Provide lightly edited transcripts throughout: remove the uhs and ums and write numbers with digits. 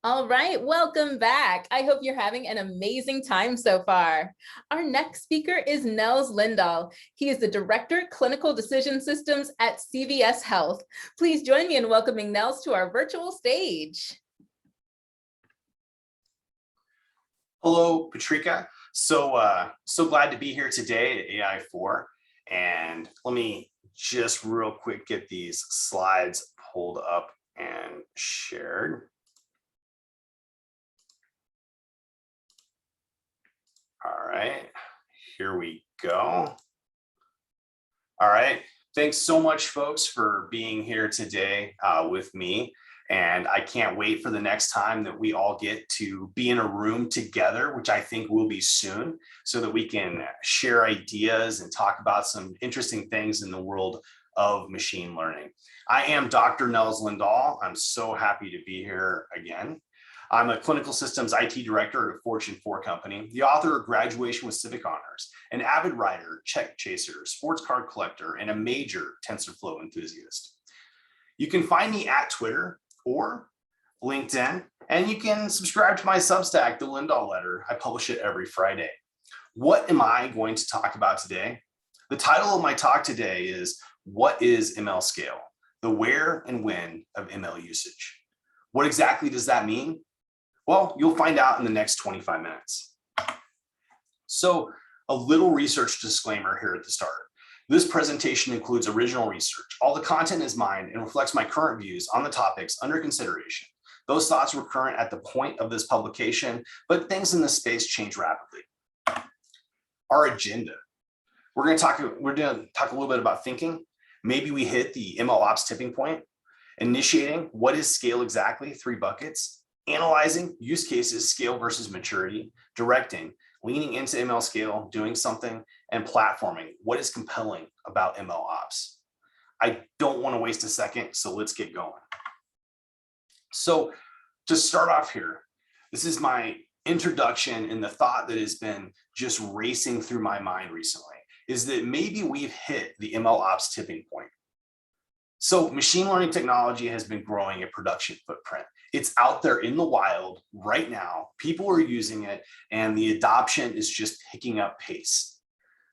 All right, welcome back. I hope you're having an amazing time so far. Our next speaker is Nels Lindahl. He is the Director, Clinical Decision Systems at CVS Health. Please join me in welcoming Nels to our virtual stage. Hello, Patrika. So glad to be here today at AI4. And let me just real quick get these slides pulled up and shared. All right, here we go. All right, thanks so much, folks, for being here today with me. And I can't wait for the next time that we all get to be in a room together, which I think will be soon, so that we can share ideas and talk about some interesting things in the world of machine learning. I am Dr. Nels Lindahl. I'm so happy to be here again. I'm a clinical systems IT director at a Fortune 4 company, the author of Graduation with Civic Honors, an avid writer, check chaser, sports card collector, and a major TensorFlow enthusiast. You can find me at Twitter or LinkedIn, and you can subscribe to my Substack, the Lindahl Letter. I publish it every Friday. What am I going to talk about today? The title of my talk today is, what is ML scale? The where and when of ML usage. What exactly does that mean? Well, you'll find out in the next 25 minutes. So a little research disclaimer here at the start. This presentation includes original research. All the content is mine and reflects my current views on the topics under consideration. Those thoughts were current at the point of this publication, but things in this space change rapidly. Our agenda. We're going to talk a little bit about thinking. Maybe we hit the MLOps tipping point. Initiating, what is scale exactly? 3 buckets. Analyzing use cases, scale versus maturity. Directing, leaning into ML scale, doing something, and platforming. What is compelling about ML ops? I don't want to waste a second, so let's get going. So to start off here, this is my introduction, and the thought that has been just racing through my mind recently is that maybe we've hit the ML ops tipping point. So machine learning technology has been growing a production footprint. It's out there in the wild right now. People are using it, and the adoption is just picking up pace.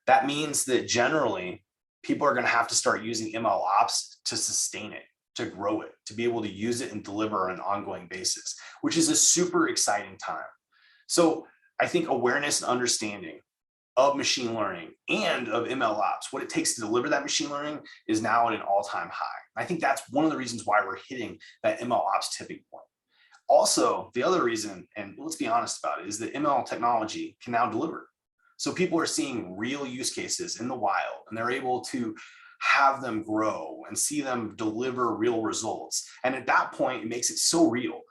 That means that generally, people are going to have to start using ML ops to sustain it, to grow it, to be able to use it and deliver on an ongoing basis, which is a super exciting time. So I think awareness and understanding of machine learning and of ML ops, what it takes to deliver that machine learning, is now at an all-time high. I think that's one of the reasons why we're hitting that ML ops tipping point. Also, the other reason, and let's be honest about it, is that ML technology can now deliver. So people are seeing real use cases in the wild, and they're able to have them grow and see them deliver real results. And at that point, it makes it so real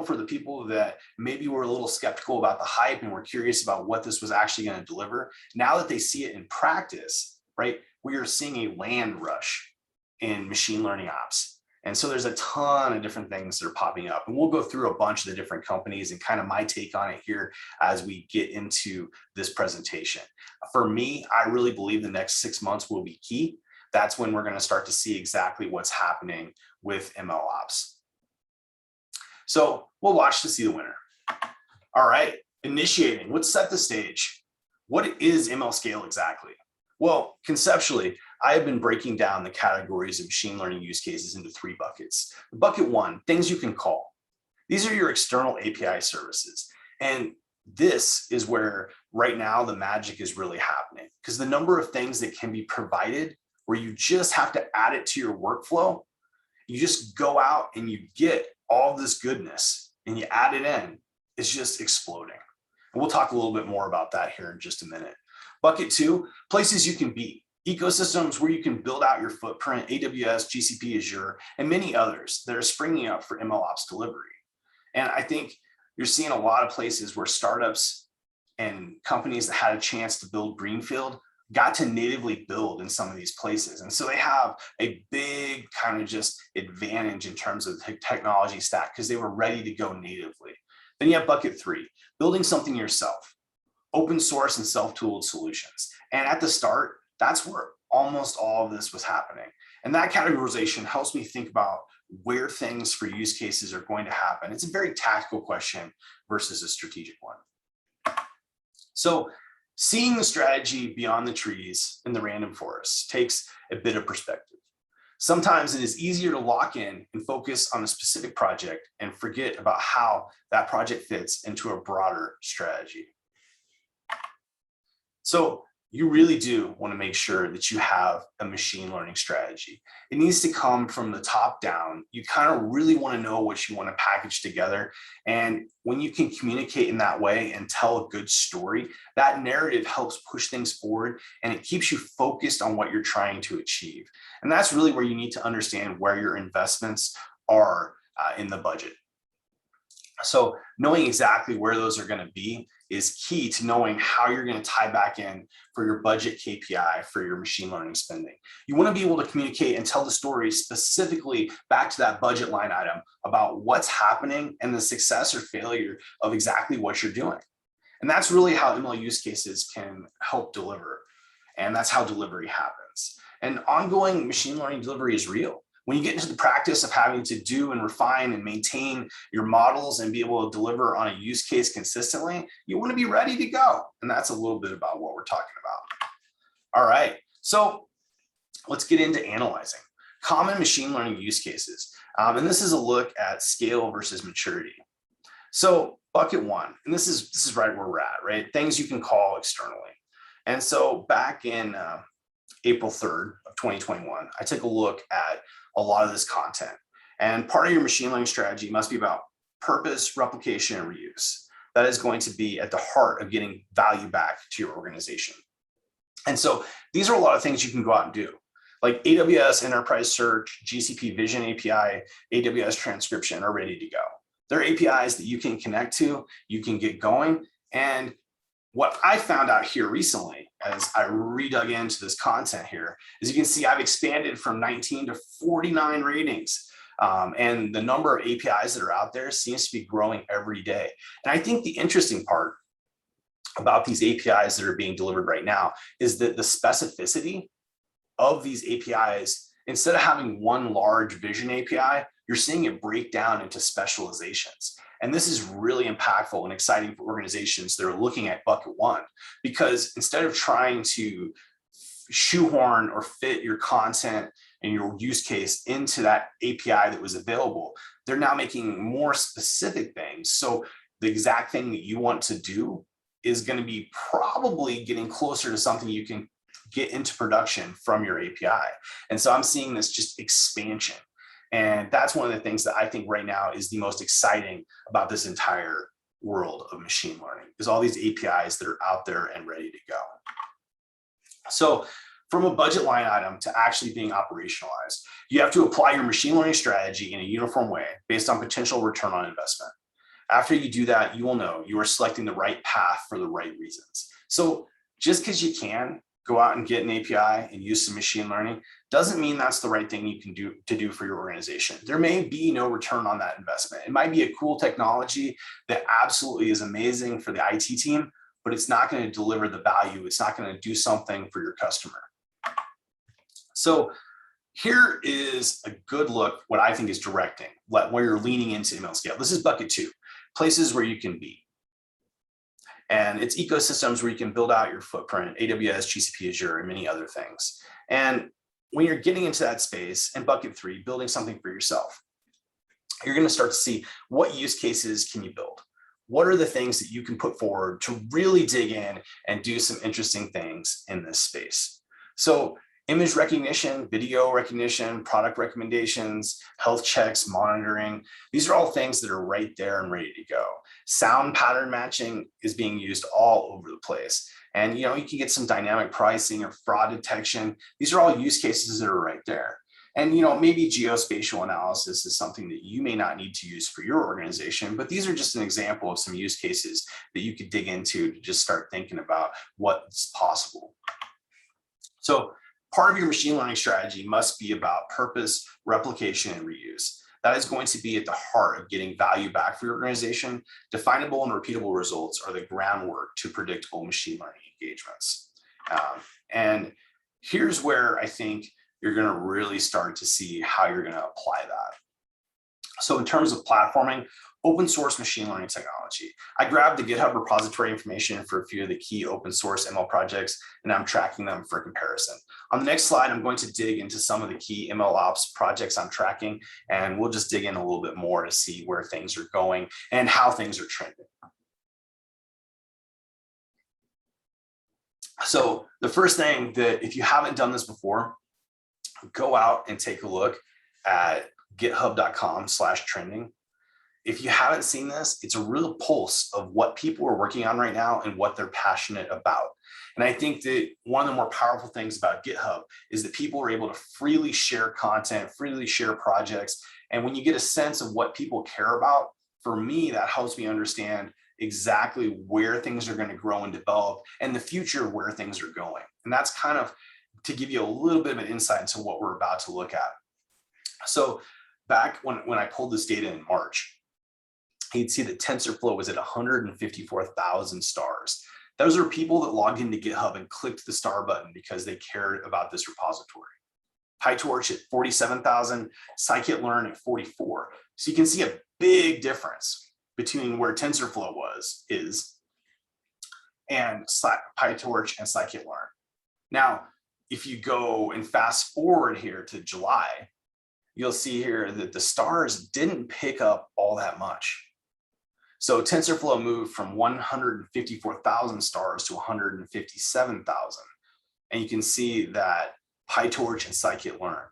for the people that maybe were a little skeptical about the hype and were curious about what this was actually going to deliver. Now that they see it in practice, right, we are seeing a land rush in machine learning ops. And so there's a ton of different things that are popping up, and we'll go through a bunch of the different companies and kind of my take on it here as we get into this presentation. For me, I really believe the next 6 months will be key. That's when we're going to start to see exactly what's happening with ML ops. So we'll watch to see the winner. All right, initiating. Let's set the stage. What is ML scale exactly? Well, conceptually, I have been breaking down the categories of machine learning use cases into 3 buckets. Bucket 1, things you can call. These are your external API services. And this is where right now the magic is really happening, because the number of things that can be provided where you just have to add it to your workflow, you just go out and you get all this goodness and you add it in, is just exploding. And we'll talk a little bit more about that here in just a minute. Bucket 2, places you can be. Ecosystems where you can build out your footprint, AWS, GCP, Azure, and many others that are springing up for MLOps delivery. And I think you're seeing a lot of places where startups and companies that had a chance to build greenfield got to natively build in some of these places. And so they have a big kind of just advantage in terms of the technology stack because they were ready to go natively. Then you have bucket 3, building something yourself, open source and self-tooled solutions. And at the start, that's where almost all of this was happening. And that categorization helps me think about where things for use cases are going to happen. It's a very tactical question versus a strategic one. So seeing the strategy beyond the trees in the random forest takes a bit of perspective. Sometimes it is easier to lock in and focus on a specific project and forget about how that project fits into a broader strategy. So you really do want to make sure that you have a machine learning strategy. It needs to come from the top down. You kind of really want to know what you want to package together. And when you can communicate in that way and tell a good story, that narrative helps push things forward and it keeps you focused on what you're trying to achieve. And that's really where you need to understand where your investments are in the budget. So knowing exactly where those are going to be is key to knowing how you're going to tie back in for your budget KPI for your machine learning spending. You want to be able to communicate and tell the story specifically back to that budget line item about what's happening and the success or failure of exactly what you're doing. And that's really how ML use cases can help deliver. And that's how delivery happens. And ongoing machine learning delivery is real. When you get into the practice of having to do and refine and maintain your models and be able to deliver on a use case consistently, you want to be ready to go. And that's a little bit about what we're talking about. All right, so let's get into analyzing common machine learning use cases. And this is a look at scale versus maturity. So bucket one, and this is right where we're at, right? Things you can call externally. And so back in April 3rd of 2021, I took a look at a lot of this content. And part of your machine learning strategy must be about purpose, replication, and reuse. That is going to be at the heart of getting value back to your organization. And so these are a lot of things you can go out and do, like AWS Enterprise Search, GCP Vision API, AWS Transcription are ready to go. They're APIs that you can connect to, you can get going. And what I found out here recently, as I redug into this content here, is you can see I've expanded from 19 to 49 ratings. And the number of APIs that are out there seems to be growing every day. And I think the interesting part about these APIs that are being delivered right now is that the specificity of these APIs, instead of having one large vision API, you're seeing it break down into specializations. And this is really impactful and exciting for organizations that are looking at bucket one, because instead of trying to shoehorn or fit your content and your use case into that API that was available, they're now making more specific things. So the exact thing that you want to do is going to be probably getting closer to something you can get into production from your API. And so I'm seeing this just expansion. And that's one of the things that I think right now is the most exciting about this entire world of machine learning, is all these APIs that are out there and ready to go. So from a budget line item to actually being operationalized, you have to apply your machine learning strategy in a uniform way based on potential return on investment. After you do that, you will know you are selecting the right path for the right reasons. So just because you can go out and get an API and use some machine learning doesn't mean that's the right thing you can do for your organization. There may be no return on that investment. It might be a cool technology that absolutely is amazing for the IT team, but it's not going to deliver the value. It's not going to do something for your customer. So here is a good look, what I think is directing, where you're leaning into ML scale. This is bucket two, places where you can be. And it's ecosystems where you can build out your footprint, AWS, GCP, Azure, and many other things. And when you're getting into that space, and bucket three, building something for yourself, you're going to start to see what use cases can you build? What are the things that you can put forward to really dig in and do some interesting things in this space? So image recognition, video recognition, product recommendations, health checks, monitoring. These are all things that are right there and ready to go. Sound pattern matching is being used all over the place. And you can get some dynamic pricing or fraud detection. These are all use cases that are right there. And maybe geospatial analysis is something that you may not need to use for your organization, but these are just an example of some use cases that you could dig into to just start thinking about what's possible. So part of your machine learning strategy must be about purpose, replication, and reuse. That is going to be at the heart of getting value back for your organization. Definable and repeatable results are the groundwork to predictable machine learning engagements. And here's where I think you're going to really start to see how you're going to apply that. So in terms of platforming, open source machine learning technology. I grabbed the GitHub repository information for a few of the key open source ML projects, and I'm tracking them for comparison. On the next slide, I'm going to dig into some of the key MLOps projects I'm tracking, and we'll just dig in a little bit more to see where things are going and how things are trending. So the first thing that, if you haven't done this before, go out and take a look at github.com/trending. If you haven't seen this, it's a real pulse of what people are working on right now and what they're passionate about. And I think that one of the more powerful things about GitHub is that people are able to freely share content, freely share projects. And when you get a sense of what people care about, for me, that helps me understand exactly where things are going to grow and develop and the future where things are going. And that's kind of to give you a little bit of an insight into what we're about to look at. So back when I pulled this data in March, you'd see that TensorFlow was at 154,000 stars. Those are people that logged into GitHub and clicked the star button because they cared about this repository. PyTorch at 47,000, scikit-learn at 44. So you can see a big difference between where TensorFlow is and PyTorch and scikit-learn. Now, if you go and fast forward here to July, you'll see here that the stars didn't pick up all that much. So TensorFlow moved from 154,000 stars to 157,000. And you can see that PyTorch and scikit-learn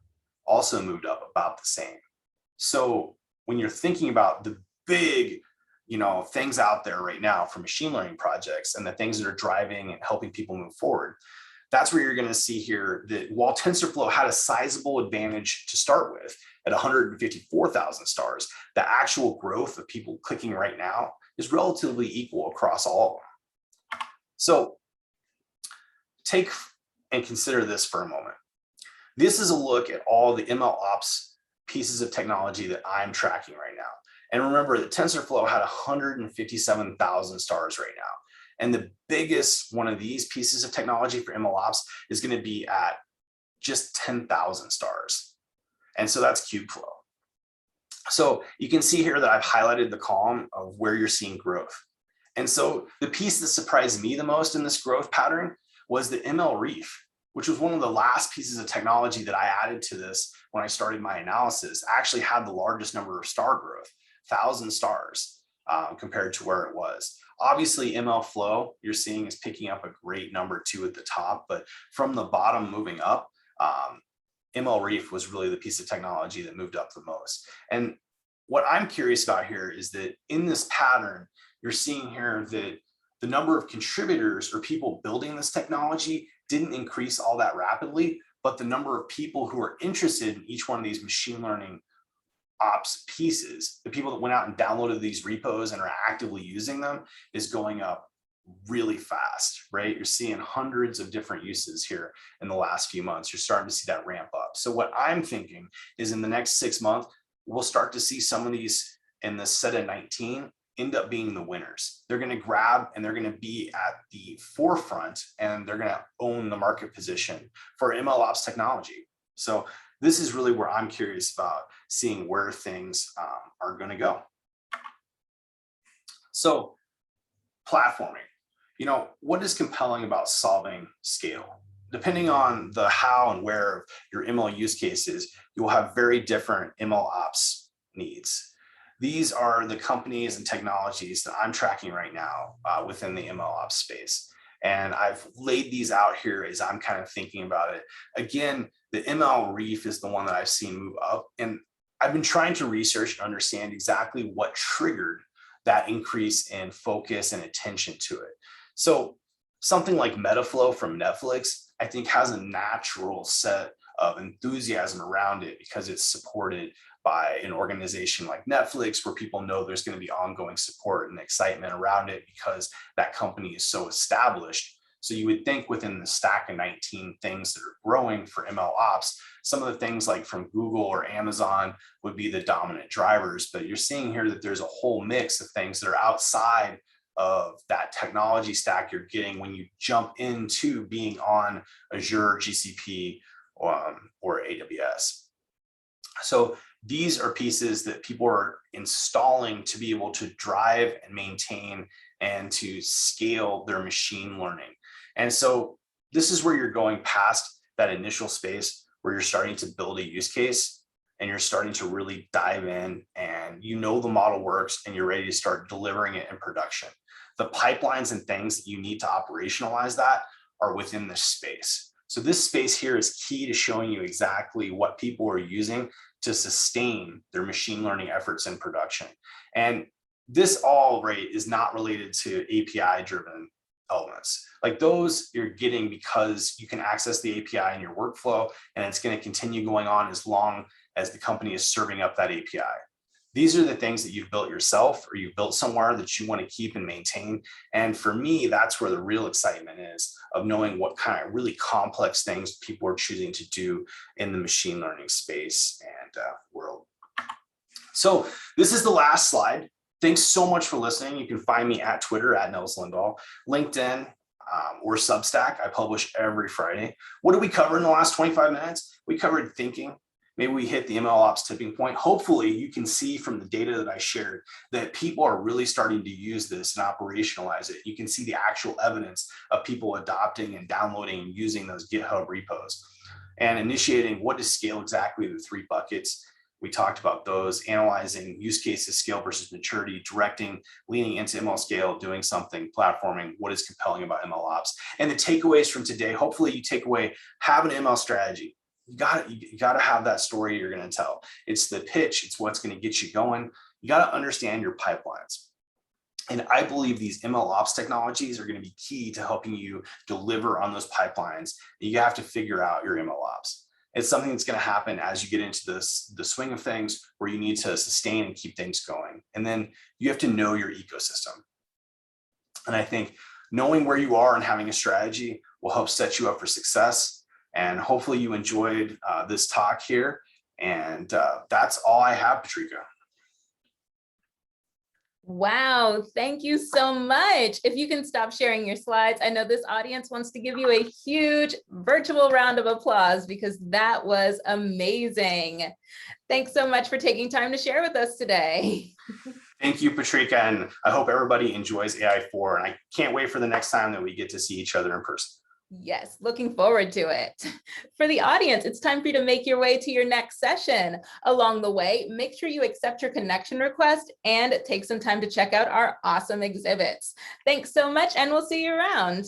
also moved up about the same. So when you're thinking about the big, things out there right now for machine learning projects and the things that are driving and helping people move forward, that's where you're going to see here that while TensorFlow had a sizable advantage to start with at 154,000 stars, the actual growth of people clicking right now is relatively equal across all of them. So take and consider this for a moment. This is a look at all the MLOps pieces of technology that I'm tracking right now. And remember that TensorFlow had 157,000 stars right now. And the biggest one of these pieces of technology for MLOps is going to be at just 10,000 stars. And so that's Kubeflow. So you can see here that I've highlighted the column of where you're seeing growth. And so the piece that surprised me the most in this growth pattern was the MLReef, which was one of the last pieces of technology that I added to this when I started my analysis, actually had the largest number of star growth, 1,000 stars compared to where it was. Obviously, MLflow you're seeing is picking up a great number too at the top, but from the bottom moving up, MLReef was really the piece of technology that moved up the most. And what I'm curious about here is that in this pattern, you're seeing here that the number of contributors or people building this technology didn't increase all that rapidly, but the number of people who are interested in each one of these machine learning ops pieces, the people that went out and downloaded these repos and are actively using them, is going up really fast, right? You're seeing hundreds of different uses here in the last few months. You're starting to see that ramp up. So what I'm thinking is in the next 6 months, we'll start to see some of these in the set of 19 end up being the winners. They're going to grab and they're going to be at the forefront and they're going to own the market position for MLOps technology. So this is really where I'm curious about seeing where things are going to go. So platforming, what is compelling about solving scale? Depending on the how and where your ML use cases, you will have very different MLOps needs. These are the companies and technologies that I'm tracking right now within the MLOps space. And I've laid these out here as I'm kind of thinking about it. Again, the MLReef is the one that I've seen move up. And I've been trying to research and understand exactly what triggered that increase in focus and attention to it. So something like Metaflow from Netflix, I think has a natural set of enthusiasm around it because it's supported by an organization like Netflix, where people know there's going to be ongoing support and excitement around it because that company is so established. So you would think within the stack of 19 things that are growing for MLOps, some of the things like from Google or Amazon would be the dominant drivers, but you're seeing here that there's a whole mix of things that are outside of that technology stack you're getting when you jump into being on Azure, GCP, or AWS. So These are pieces that people are installing to be able to drive and maintain and to scale their machine learning. And so this is where you're going past that initial space where you're starting to build a use case and you're starting to really dive in, and you know the model works and you're ready to start delivering it in production. The pipelines and things that you need to operationalize that are within this space. So this space here is key to showing you exactly what people are using to sustain their machine learning efforts in production. And this all, right, is not related to API driven elements. Like those you're getting because you can access the API in your workflow, and it's going to continue going on as long as the company is serving up that API. These are the things that you've built yourself or you've built somewhere that you want to keep and maintain. And for me, that's where the real excitement is, of knowing what kind of really complex things people are choosing to do in the machine learning space and world. So this is the last slide. Thanks so much for listening. You can find me at Twitter at Nels Lindahl, LinkedIn, or Substack. I publish every Friday. What did we cover in the last 25 minutes? We covered thinking. Maybe we hit the MLOps tipping point. Hopefully you can see from the data that I shared that people are really starting to use this and operationalize it. You can see the actual evidence of people adopting and downloading and using those GitHub repos and initiating what is scale exactly, the 3 buckets. We talked about those, analyzing use cases, scale versus maturity, directing, leaning into ML scale, doing something, platforming, what is compelling about MLOps. And the takeaways from today, hopefully you take away, have an ML strategy. You gotta have that story you're gonna tell. It's the pitch, it's what's gonna get you going. You gotta understand your pipelines. And I believe these MLOps technologies are gonna be key to helping you deliver on those pipelines. You have to figure out your MLOps. It's something that's going to happen as you get into the swing of things where you need to sustain and keep things going. And then you have to know your ecosystem. And I think knowing where you are and having a strategy will help set you up for success. And hopefully you enjoyed this talk here. And that's all I have, Patricia. Wow, thank you so much. If you can stop sharing your slides, I know this audience wants to give you a huge virtual round of applause because that was amazing. Thanks so much for taking time to share with us today. Thank you, Patricia, and I hope everybody enjoys AI4, and I can't wait for the next time that we get to see each other in person. Yes, looking forward to it. For the audience, it's time for you to make your way to your next session. Along the way, make sure you accept your connection request and take some time to check out our awesome exhibits. Thanks so much, and we'll see you around.